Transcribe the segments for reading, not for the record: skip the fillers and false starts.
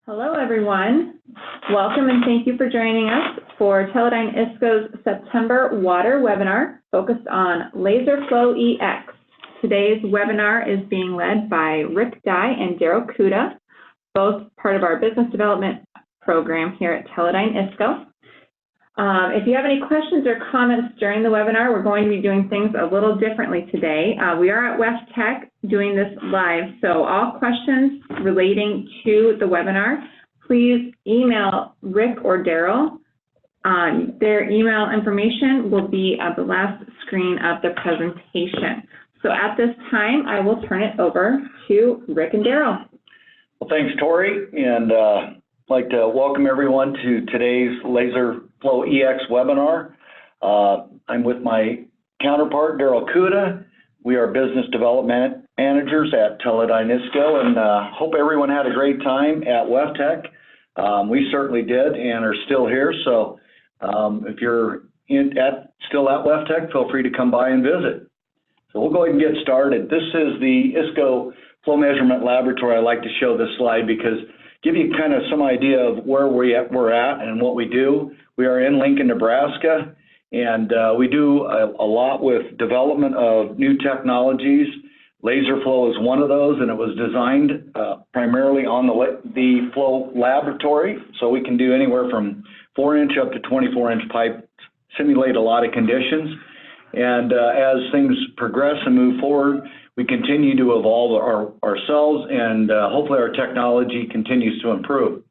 Hello, everyone. Welcome and thank you for joining us for Teledyne ISCO's September Water webinar focused on LaserFlow EX. Today's webinar is being led by Rick Dye and Darrell Kuta, both part of our business development program here at Teledyne ISCO. If you have any questions or comments during the webinar, we're going to be doing things a little differently today. We are at WEFTech doing this live, so all questions relating to the webinar, please email Rick or Darrell. Their email information will be at the last screen of the presentation. So at this time, I will turn it over to Rick and Darrell. Well, thanks, Tori, and I'd like to welcome everyone to today's LaserFlow EX webinar. I'm with my counterpart, Darrell Kuta. We are business development managers at Teledyne ISCO, and hope everyone had a great time at WEFTech. We certainly did and are still here, so if you're still at WEFTech, feel free to come by and visit. So we'll go ahead and get started. This is the ISCO Flow Measurement Laboratory. I like to show this slide because give you kind of some idea of where we're at and what we do. We are in Lincoln, Nebraska, and we do a lot with development of new technologies. LaserFlow is one of those, and it was designed primarily on the flow laboratory, so we can do anywhere from 4-inch up to 24-inch pipe, simulate a lot of conditions. And as things progress and move forward, we continue to evolve ourselves, and hopefully our technology continues to improve.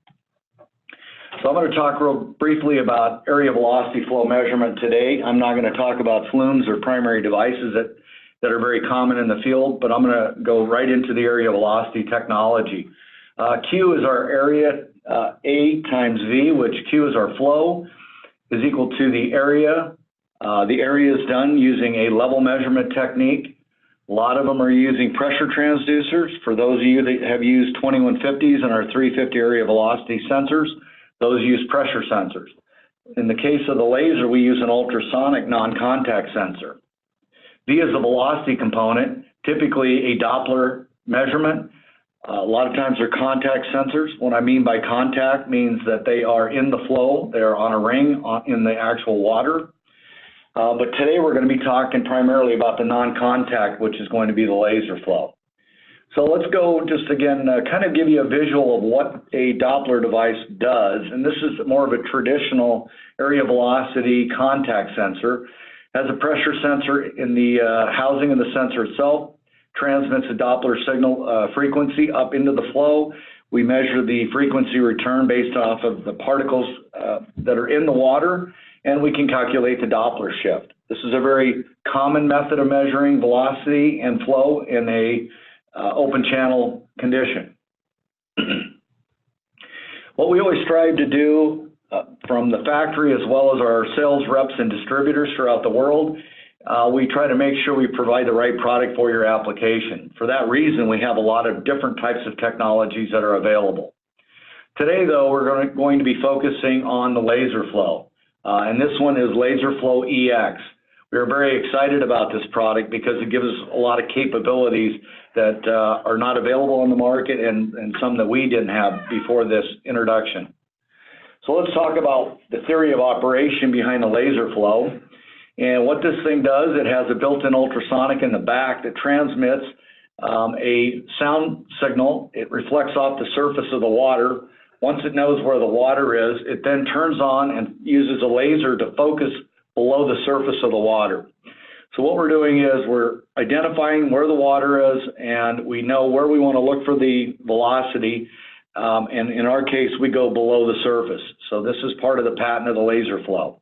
So I'm going to talk real briefly about area velocity flow measurement today. I'm not going to talk about flumes or primary devices that are very common in the field, but I'm going to go right into the area velocity technology. Q is our area, A times V, which Q is our flow, is equal to the area. The area is done using a level measurement technique. A lot of them are using pressure transducers. For those of you that have used 2150s and our 350 area velocity sensors, those use pressure sensors. In the case of the laser, we use an ultrasonic non-contact sensor. V is the velocity component, typically a Doppler measurement. A lot of times they're contact sensors. What I mean by contact means that they are in the flow, they are on a ring in the actual water. But today we're going to be talking primarily about the non-contact, which is going to be the LaserFlow. So let's go just again, kind of give you a visual of what a Doppler device does. And this is more of a traditional area velocity contact sensor. Has a pressure sensor in the housing of the sensor itself, transmits a Doppler signal frequency up into the flow. We measure the frequency return based off of the particles that are in the water, and we can calculate the Doppler shift. This is a very common method of measuring velocity and flow in a open channel condition. What we always strive to do from the factory as well as our sales reps and distributors throughout the world, we try to make sure we provide the right product for your application. For that reason, we have a lot of different types of technologies that are available. Today, though, we're going to be focusing on the LaserFlow. And this one is LaserFlow EX. We are very excited about this product because it gives us a lot of capabilities that are not available on the market and some that we didn't have before this introduction. So let's talk about the theory of operation behind the LaserFlow. And what this thing does, it has a built-in ultrasonic in the back that transmits a sound signal. It reflects off the surface of the water. Once it knows where the water is, it then turns on and uses a laser to focus below the surface of the water. So what we're doing is we're identifying where the water is, and we know where we want to look for the velocity. And in our case, we go below the surface. So this is part of the patent of the LaserFlow.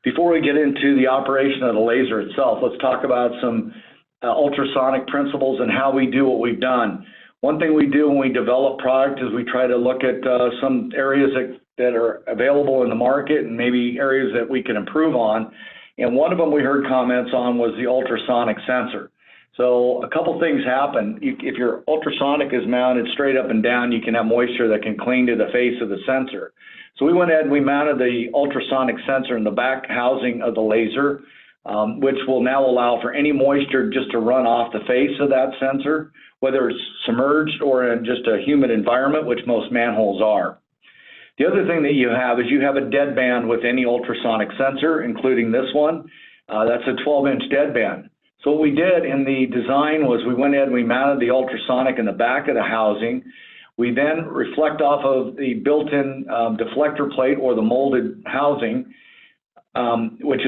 Before we get into the operation of the laser itself, let's talk about some ultrasonic principles and how we do what we've done. One thing we do when we develop product is we try to look at some areas that are available in the market and maybe areas that we can improve on. And one of them we heard comments on was the ultrasonic sensor. So a couple things happen. If your ultrasonic is mounted straight up and down, you can have moisture that can cling to the face of the sensor. So we went ahead and we mounted the ultrasonic sensor in the back housing of the laser, which will now allow for any moisture just to run off the face of that sensor whether it's submerged or in just a humid environment, which most manholes are. The other thing that you have is you have a deadband with any ultrasonic sensor, including this one. That's a 12-inch deadband. So what we did in the design was we went ahead and we mounted the ultrasonic in the back of the housing. We then reflect off of the built-in deflector plate or the molded housing, which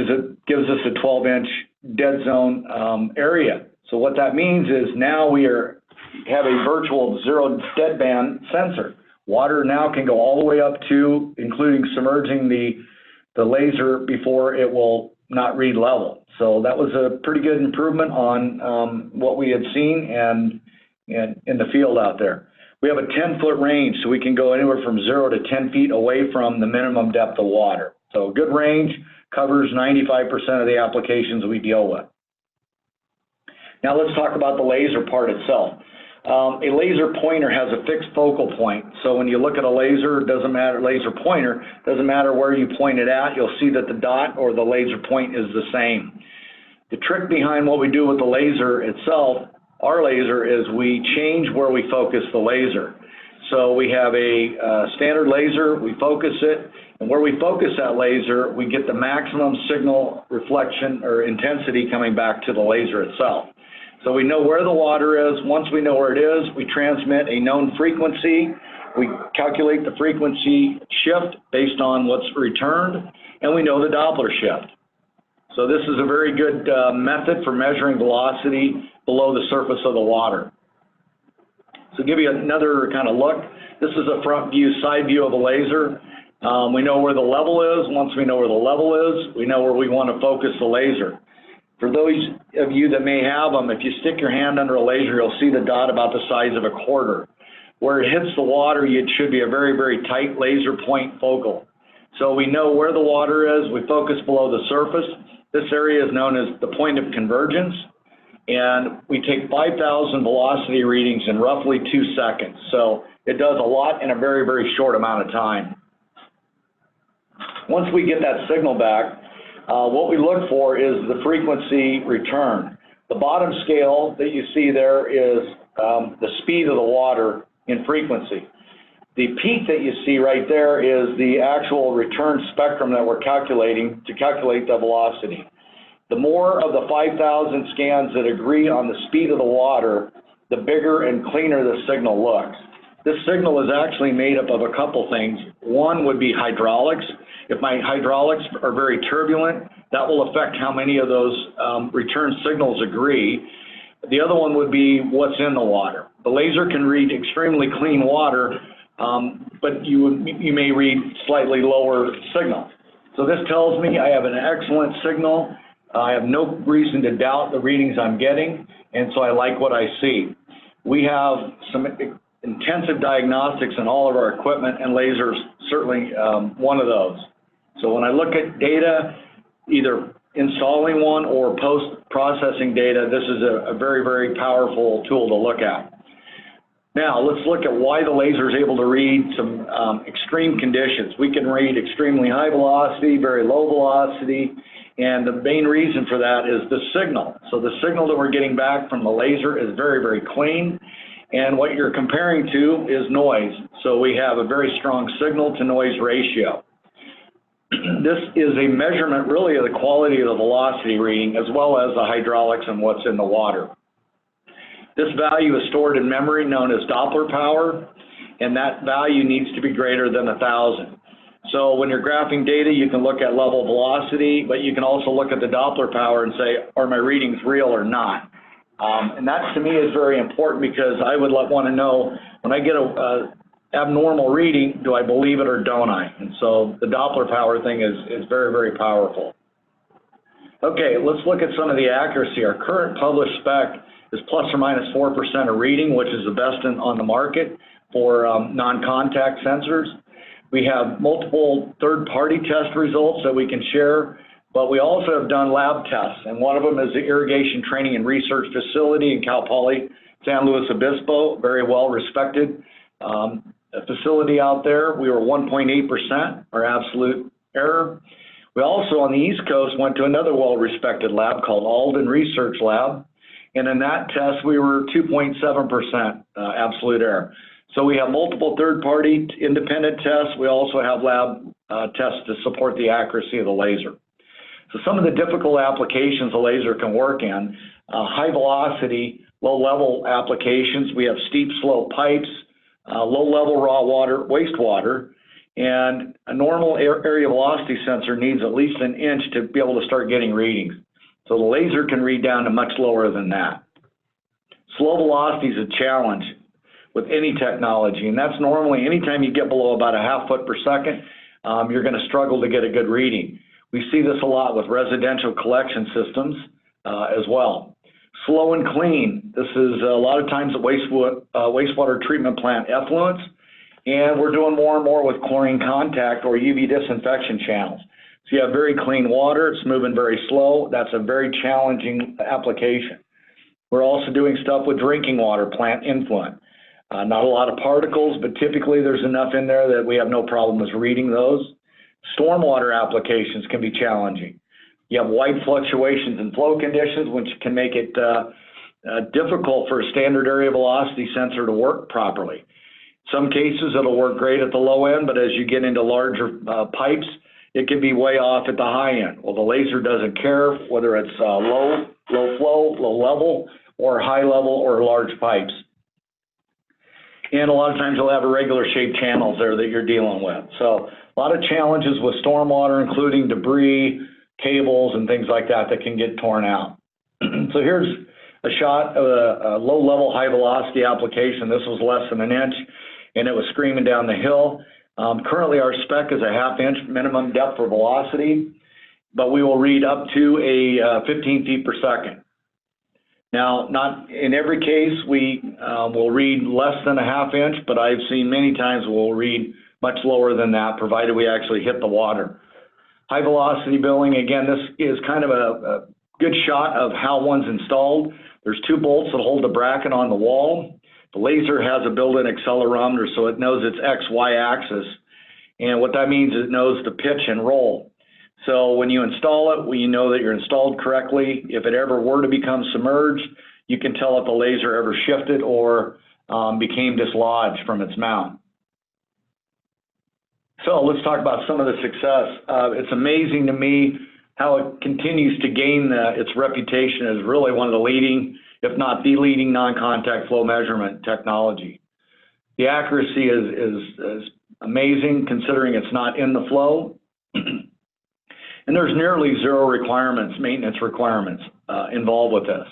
gives us a 12-inch dead zone area. So what that means is now we have a virtual zero deadband sensor. Water now can go all the way up to, including submerging the laser before it will not read level. So that was a pretty good improvement on what we had seen and in the field out there. We have a 10-foot range, so we can go anywhere from 0 to 10 feet away from the minimum depth of water. So good range, covers 95% of the applications we deal with. Now let's talk about the laser part itself. A laser pointer has a fixed focal point. So when you look at a laser, laser pointer, doesn't matter where you point it at, you'll see that the dot or the laser point is the same. The trick behind what we do with the laser itself, our laser, is we change where we focus the laser. So we have a standard laser, we focus it, and where we focus that laser, we get the maximum signal reflection or intensity coming back to the laser itself. So we know where the water is. Once we know where it is, we transmit a known frequency. We calculate the frequency shift based on what's returned, and we know the Doppler shift. So this is a very good method for measuring velocity below the surface of the water. So give you another kind of look. This is a front view, side view of a laser. We know where the level is. Once we know where the level is, we know where we want to focus the laser. For those of you that may have them, if you stick your hand under a laser, you'll see the dot about the size of a quarter. Where it hits the water, it should be a very, very tight laser point focal. So we know where the water is. We focus below the surface. This area is known as the point of convergence. And we take 5,000 velocity readings in roughly 2 seconds. So it does a lot in a very, very short amount of time. Once we get that signal back, what we look for is the frequency return. The bottom scale that you see there is the speed of the water in frequency. The peak that you see right there is the actual return spectrum that we're calculating to calculate the velocity. The more of the 5,000 scans that agree on the speed of the water, the bigger and cleaner the signal looks. This signal is actually made up of a couple things. One would be hydraulics. If my hydraulics are very turbulent, that will affect how many of those return signals agree. The other one would be what's in the water. The laser can read extremely clean water, but you may read slightly lower signal. So this tells me I have an excellent signal. I have no reason to doubt the readings I'm getting, and so I like what I see. We have some intensive diagnostics in all of our equipment, and lasers certainly one of those. So when I look at data, either installing one or post-processing data, this is a very, very powerful tool to look at. Now, let's look at why the laser is able to read some extreme conditions. We can read extremely high velocity, very low velocity, and the main reason for that is the signal. So the signal that we're getting back from the laser is very, very clean, and what you're comparing to is noise. So we have a very strong signal-to-noise ratio. This is a measurement really of the quality of the velocity reading as well as the hydraulics and what's in the water. This value is stored in memory known as Doppler power, and that value needs to be greater than 1,000. So when you're graphing data, you can look at level velocity, but you can also look at the Doppler power and say, are my readings real or not? And that to me is very important because I would want to know when I get a abnormal reading, do I believe it or don't I? And so the Doppler power thing is very, very powerful. Okay, let's look at some of the accuracy. Our current published spec is plus or minus 4% of reading, which is the best on the market for non-contact sensors. We have multiple third-party test results that we can share, but we also have done lab tests, and one of them is the Irrigation Training and Research Facility in Cal Poly San Luis Obispo, very well-respected facility out there. We were 1.8%, our absolute error. We also, on the East Coast, went to another well-respected lab called Alden Research Lab, And in that test, we were 2.7% absolute error. So we have multiple third-party independent tests. We also have lab tests to support the accuracy of the laser. So some of the difficult applications the laser can work in, high velocity, low level applications. We have steep slope pipes, low level raw water, wastewater, and a normal area velocity sensor needs at least an inch to be able to start getting readings. So the laser can read down to much lower than that. Slow velocity is a challenge with any technology, and that's normally anytime you get below about a half foot per second, you're going to struggle to get a good reading. We see this a lot with residential collection systems as well. Slow and clean. This is a lot of times a wastewater treatment plant effluents, and we're doing more and more with chlorine contact or UV disinfection channels. So you have very clean water, it's moving very slow. That's a very challenging application. We're also doing stuff with drinking water, plant influent. Not a lot of particles, but typically there's enough in there that we have no problem with reading those. Stormwater applications can be challenging. You have wide fluctuations in flow conditions, which can make it difficult for a standard area velocity sensor to work properly. Some cases it'll work great at the low end, but as you get into larger pipes, it can be way off at the high end. Well, the laser doesn't care whether it's low flow, low level, or high level or large pipes. And a lot of times you'll have irregular shaped channels there that you're dealing with. So a lot of challenges with stormwater, including debris, cables, and things like that that can get torn out. So here's a shot of a low level, high velocity application. This was less than an inch, and it was screaming down the hill. Currently, our spec is a half-inch minimum depth for velocity, but we will read up to a 15 feet per second. Now, not in every case we will read less than a half inch, but I've seen many times we'll read much lower than that, provided we actually hit the water. High velocity billing, again, this is kind of a good shot of how one's installed. There's two bolts that hold the bracket on the wall. The laser has a built-in accelerometer, so it knows its X-Y axis. And what that means is it knows the pitch and roll. So when you install it, you know that you're installed correctly. If it ever were to become submerged, you can tell if the laser ever shifted or became dislodged from its mount. So let's talk about some of the success. It's amazing to me how it continues to gain its reputation as really one of the leading, if not the leading, non-contact flow measurement technology. The accuracy is amazing considering it's not in the flow. And there's nearly zero maintenance requirements involved with this.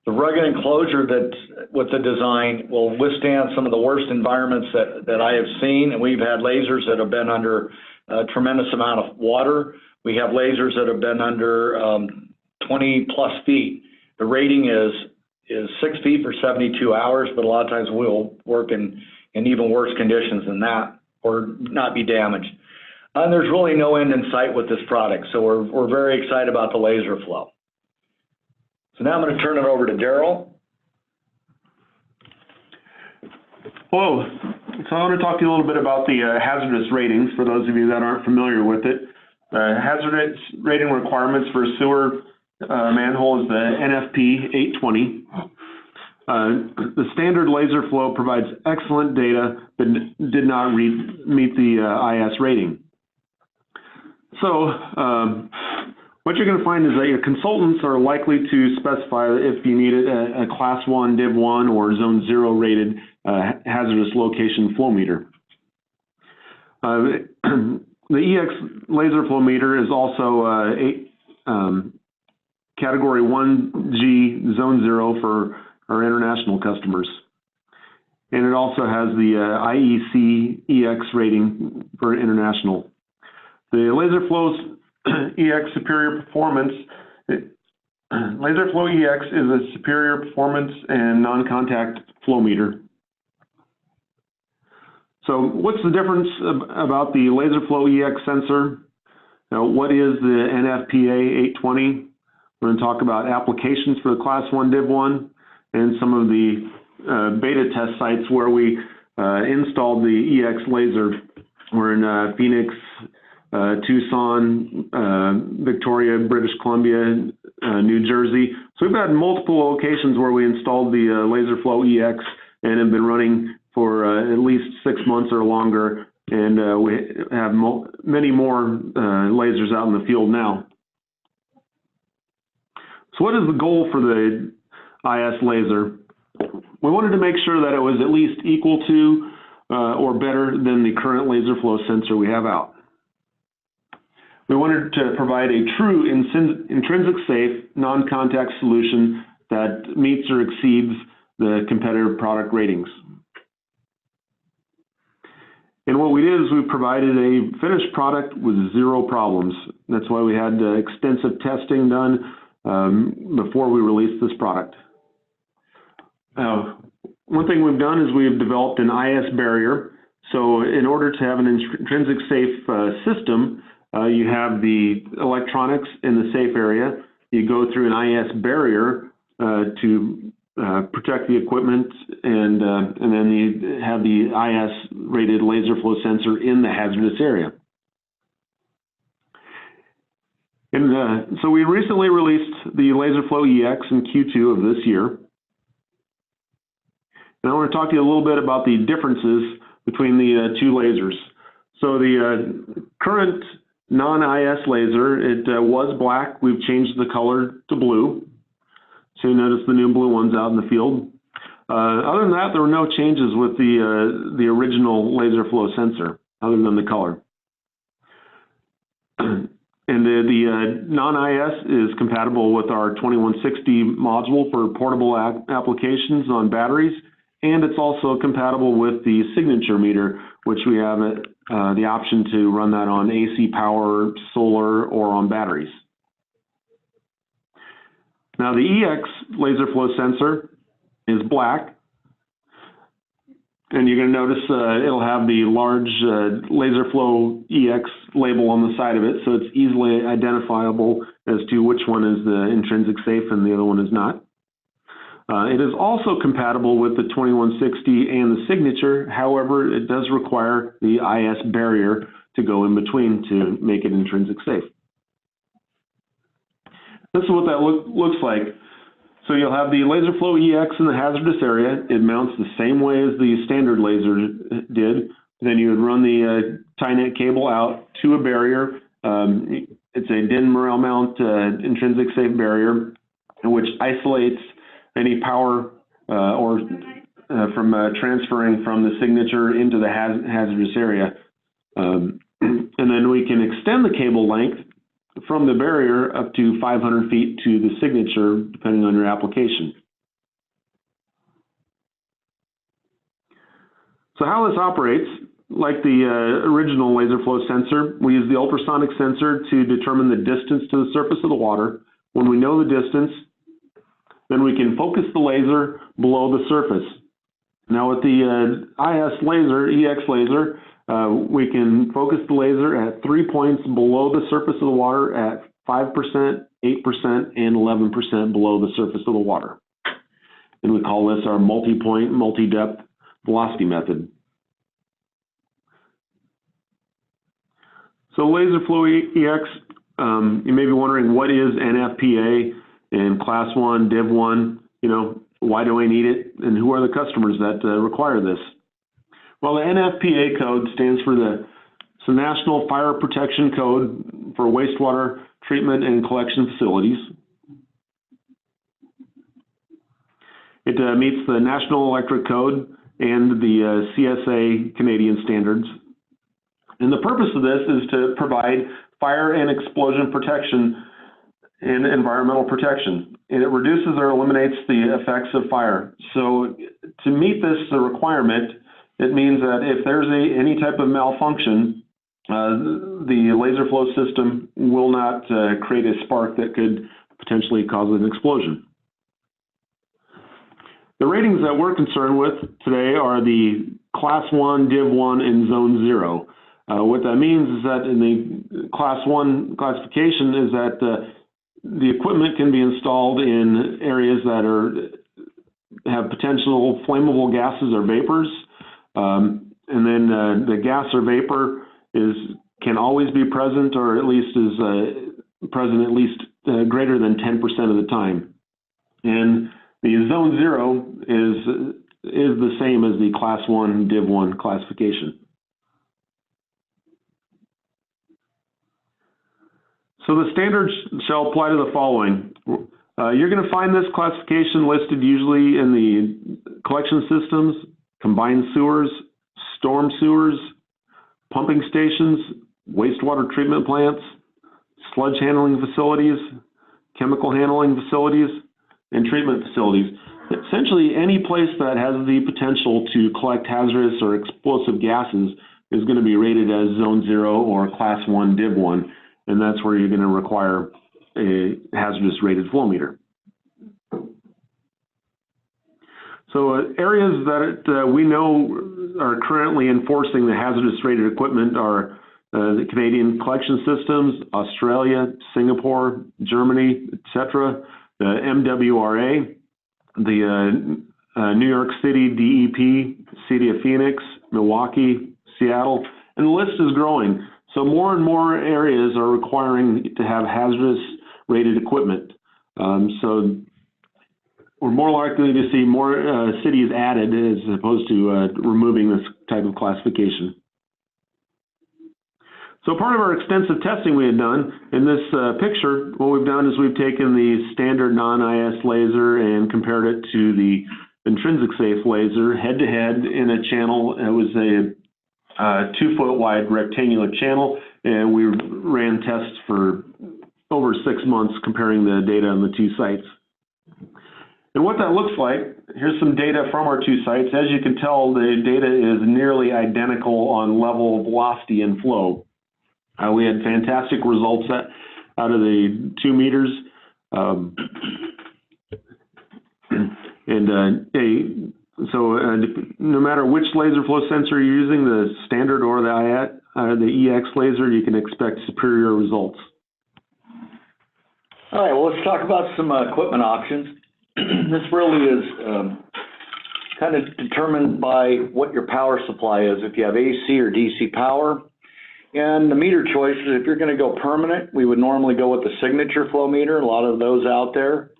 The rugged enclosure that's with the design will withstand some of the worst environments that I have seen, and we've had lasers that have been under a tremendous amount of water. We have lasers that have been under 20 plus feet. The rating is 6 feet for 72 hours, but a lot of times we'll work in even worse conditions than that or not be damaged. And there's really no end in sight with this product, so we're very excited about the LaserFlow. So now I'm going to turn it over to Darrell. Hello. So I want to talk to you a little bit about the hazardous ratings for those of you that aren't familiar with it. Hazardous rating requirements for a sewer manhole is the NFPA 820. The standard LaserFlow provides excellent data but did not meet the IS rating. So what you're going to find is that your consultants are likely to specify if you need a Class 1, Div 1, or Zone 0 rated hazardous location flow meter. The EX LaserFlow meter is also a Category 1G Zone 0 for our international customers. And it also has the IEC EX rating for international. The LaserFlow's EX superior performance, LaserFlow EX is a superior performance and non-contact flow meter. So what's the difference about the LaserFlow EX sensor? What is the NFPA 820? We're going to talk about applications for the Class 1 Div 1 and some of the beta test sites where we installed the EX laser. We're in Phoenix, Tucson, Victoria, British Columbia, New Jersey. So we've had multiple locations where we installed the LaserFlow EX and have been running for at least 6 months or longer, and we have many more lasers out in the field now. So what is the goal for the IS laser? We wanted to make sure that it was at least equal to or better than the current LaserFlow sensor we have out. We wanted to provide a true intrinsic safe, non-contact solution that meets or exceeds the competitive product ratings. And what we did is we provided a finished product with 0 problems. That's why we had extensive testing done before we released this product. One thing we've done is we've developed an IS barrier. So in order to have an intrinsic safe system, you have the electronics in the safe area. You go through an IS barrier to protect the equipment, and then you have the IS rated LaserFlow sensor in the hazardous area. And so we recently released the LaserFlow EX in Q2 of this year. And I want to talk to you a little bit about the differences between the 2 lasers. So the current non-IS laser, it was black. We've changed the color to blue. So you notice the new blue ones out in the field. Other than that, there were no changes with the original LaserFlow sensor, other than the color. And the non-IS is compatible with our 2160 module for portable applications on batteries, and it's also compatible with the signature meter, which we have the option to run that on AC power, solar, or on batteries. Now the EX LaserFlow sensor is black, and you're going to notice it'll have the large LaserFlow EX label on the side of it, so it's easily identifiable as to which one is the intrinsic safe and the other one is not. It is also compatible with the 2160 and the signature. However, it does require the IS barrier to go in between to make it intrinsic safe. This is what that looks like. So you'll have the LaserFlow EX in the hazardous area. It mounts the same way as the standard laser did. Then you would run the tie-net cable out to a barrier. It's a DIN Morel mount intrinsic safe barrier, which isolates any power from transferring from the signature into the hazardous area. And then we can extend the cable length from the barrier up to 500 feet to the signature, depending on your application. So how this operates, like the original LaserFlow sensor, we use the ultrasonic sensor to determine the distance to the surface of the water. When we know the distance, then we can focus the laser below the surface. Now with the IS laser, EX laser, we can focus the laser at 3 points below the surface of the water at 5%, 8%, and 11% below the surface of the water. And we call this our multi-point, multi-depth velocity method. So LaserFlow EX, you may be wondering, what is NFPA and Class 1, Div 1? You know, why do I need it? And who are the customers that require this? Well, the NFPA code stands for the National Fire Protection Code for wastewater treatment and collection facilities. It meets the National Electric Code and the CSA Canadian standards. And the purpose of this is to provide fire and explosion protection and environmental protection. And it reduces or eliminates the effects of fire. So to meet this requirement, it means that if there's any type of malfunction, the LaserFlow system will not create a spark that could potentially cause an explosion. The ratings that we're concerned with today are the Class 1, Div 1, and Zone 0. What that means is that in the Class 1 classification is that the equipment can be installed in areas that have potential flammable gases or vapors. And then the gas or vapor can always be present, or at least is present at least greater than 10% of the time. And the zone 0 is the same as the class 1 div 1 classification. So the standards shall apply to the following. You're going to find this classification listed usually in the collection systems, combined sewers, storm sewers, pumping stations, wastewater treatment plants, sludge handling facilities, chemical handling facilities, and treatment facilities. Essentially, any place that has the potential to collect hazardous or explosive gases is going to be rated as zone 0 or class 1 div 1, and that's where you're going to require a hazardous rated flow meter. So areas that we know are currently enforcing the hazardous rated equipment are the Canadian collection systems, Australia, Singapore, Germany, etc., the MWRA, the New York City DEP, City of Phoenix, Milwaukee, Seattle, and the list is growing. So more and more areas are requiring to have hazardous rated equipment. So we're more likely to see more cities added as opposed to removing this type of classification. So part of our extensive testing we had done, in this picture, what we've done is we've taken the standard non-IS laser and compared it to the intrinsic safe laser head-to-head in a channel. It was a 2-foot wide rectangular channel, and we ran tests for over 6 months comparing the data on the two sites. And what that looks like, here's some data from our two sites. As you can tell, the data is nearly identical on level, velocity, and flow. We had fantastic results out of the 2 meters. No matter which LaserFlow sensor you're using, the standard or the EX laser, you can expect superior results. All right, well, let's talk about some equipment options. This really is kind of determined by what your power supply is, if you have AC or DC power. And the meter choices, if you're going to go permanent, we would normally go with the signature flow meter, a lot of those out there.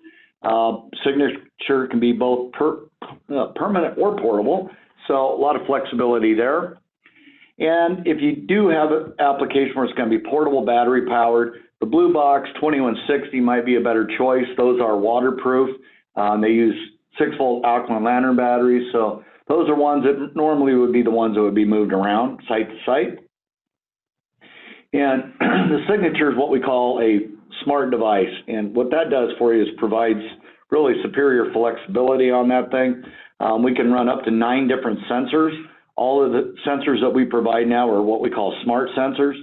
Signature can be both permanent or portable, so a lot of flexibility there. And if you do have an application where it's going to be portable battery powered, the Blue Box 2160 might be a better choice. Those are waterproof. They use 6-volt alkaline lantern batteries, so those are ones that normally would be the ones that would be moved around site to site. And the signature is what we call a smart device, and what that does for you is provides really superior flexibility on that thing. We can run up to 9 different sensors. All of the sensors that we provide now are what we call smart sensors.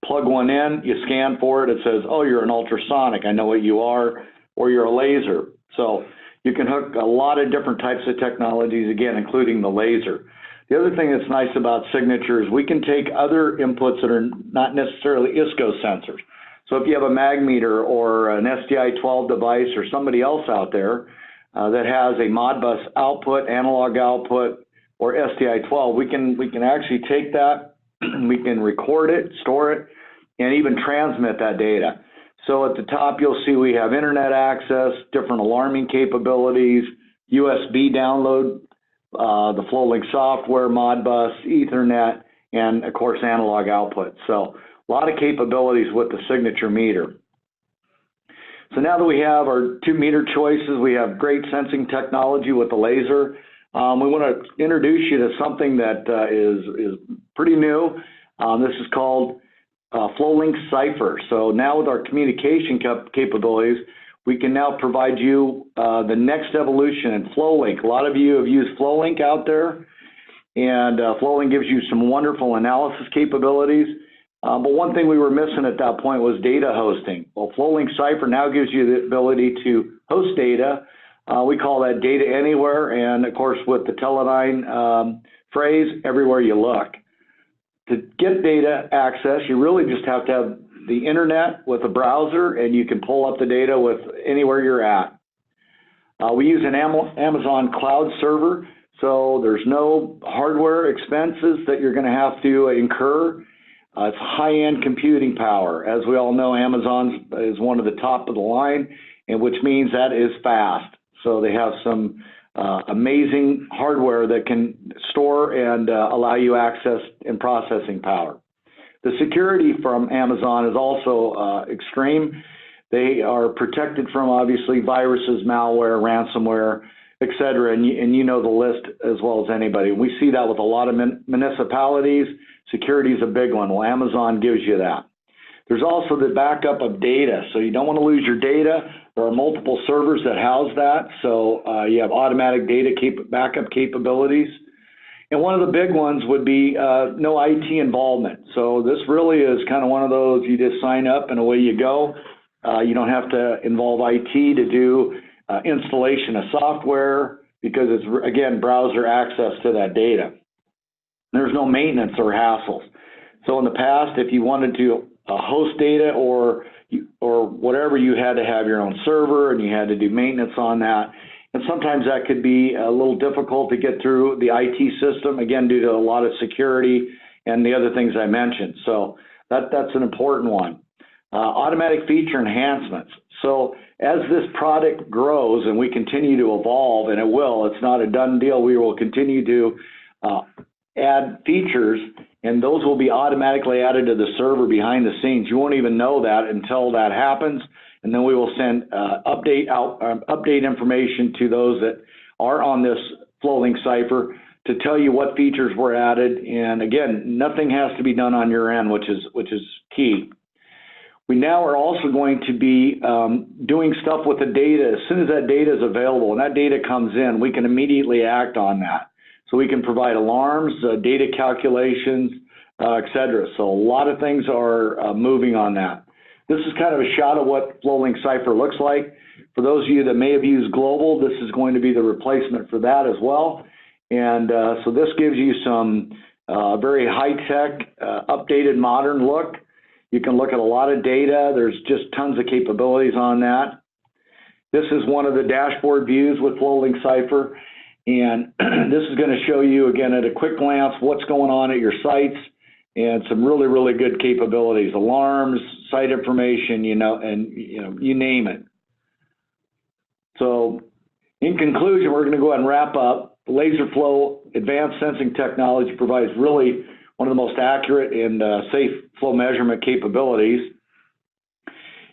Plug one in, you scan for it, it says, oh, you're an ultrasonic, I know what you are, or you're a laser. So you can hook a lot of different types of technologies, again, including the laser. The other thing that's nice about signature is we can take other inputs that are not necessarily ISCO sensors. So if you have a mag meter or an SDI-12 device or somebody else out there that has a Modbus output, analog output, or SDI-12, we can actually take that, we can record it, store it, and even transmit that data. So at the top, you'll see we have internet access, different alarming capabilities, USB download, the Flowlink software, Modbus, Ethernet, and of course analog output. So a lot of capabilities with the signature meter. So now that we have our 2 meter choices, we have great sensing technology with the laser. We want to introduce you to something that is pretty new. This is called Flowlink Cipher. So now with our communication capabilities, we can now provide you the next evolution in Flowlink. A lot of you have used Flowlink out there, and Flowlink gives you some wonderful analysis capabilities. But one thing we were missing at that point was data hosting. Well, Flowlink Cipher now gives you the ability to host data. We call that data anywhere, and of course with the Teledyne phrase, everywhere you look. To get data access, you really just have to have the internet with a browser, and you can pull up the data with anywhere you're at. We use an Amazon cloud server, so there's no hardware expenses that you're going to have to incur. It's high-end computing power. As we all know, Amazon is one of the top of the line, and which means that is fast. So they have some amazing hardware that can store and allow you access and processing power. The security from Amazon is also extreme. They are protected from, obviously, viruses, malware, ransomware, et cetera, and you know the list as well as anybody. We see that with a lot of municipalities. Security is a big one. Well, Amazon gives you that. There's also the backup of data, so you don't want to lose your data. There are multiple servers that house that, so you have automatic data backup capabilities. And one of the big ones would be no IT involvement. So this really is kind of one of those, you just sign up and away you go. You don't have to involve IT to do installation of software because it's, again, browser access to that data. There's no maintenance or hassles. So in the past, if you wanted to host data or whatever, you had to have your own server and you had to do maintenance on that. And sometimes that could be a little difficult to get through the IT system, again, due to a lot of security and the other things I mentioned. So that's an important one. Automatic feature enhancements. So as this product grows and we continue to evolve, and it will, it's not a done deal, we will continue to add features, and those will be automatically added to the server behind the scenes. You won't even know that until that happens, and then we will send update information to those that are on this Flowlink Cipher to tell you what features were added. And again, nothing has to be done on your end, which is key. We now are also going to be doing stuff with the data. As soon as that data is available and that data comes in, we can immediately act on that. So we can provide alarms, data calculations, et cetera. So a lot of things are moving on that. This is kind of a shot of what Flowlink Cipher looks like. For those of you that may have used Global, this is going to be the replacement for that as well. And so this gives you some very high-tech, updated, modern look. You can look at a lot of data. There's just tons of capabilities on that. This is one of the dashboard views with Flowlink Cipher. And this is going to show you, again, at a quick glance, what's going on at your sites and some really, really good capabilities. Alarms, site information, you name it. So in conclusion, we're going to go ahead and wrap up. LaserFlow advanced sensing technology provides really one of the most accurate and safe flow measurement capabilities.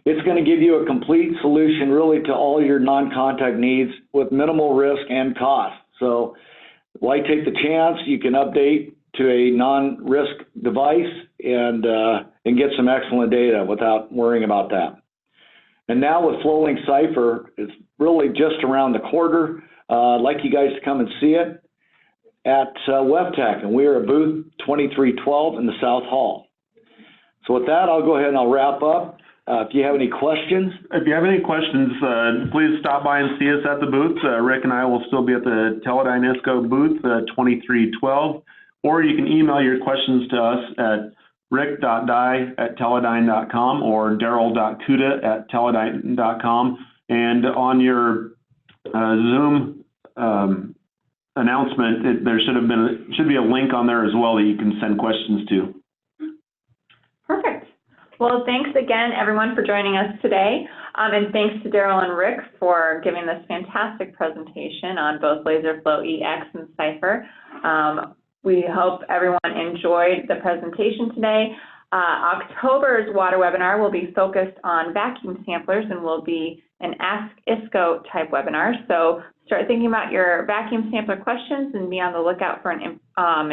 It's going to give you a complete solution really to all your non-contact needs with minimal risk and cost. So why take the chance? You can update to a non-risk device and get some excellent data without worrying about that. And now with Flowlink Cipher, it's really just around the corner. I'd like you guys to come and see it at WebTech, and we are at booth 2312 in the South Hall. So with that, I'll go ahead and I'll wrap up. If you have any questions. If you have any questions, please stop by and see us at the booth. Rick and I will still be at the Teledyne ISCO booth 2312, or you can email your questions to us at rick.dye@teledyne.com or darrell.kuta@teledyne.com. And on your Zoom announcement, there should be a link on there as well that you can send questions to. Perfect. Well, thanks again, everyone, for joining us today. And thanks to Darrell and Rick for giving this fantastic presentation on both LaserFlow EX and Cipher. We hope everyone enjoyed the presentation today. October's water webinar will be focused on vacuum samplers and will be an Ask ISCO type webinar. So start thinking about your vacuum sampler questions and be on the lookout for an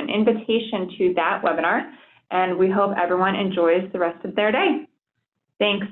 invitation to that webinar. And we hope everyone enjoys the rest of their day. Thanks.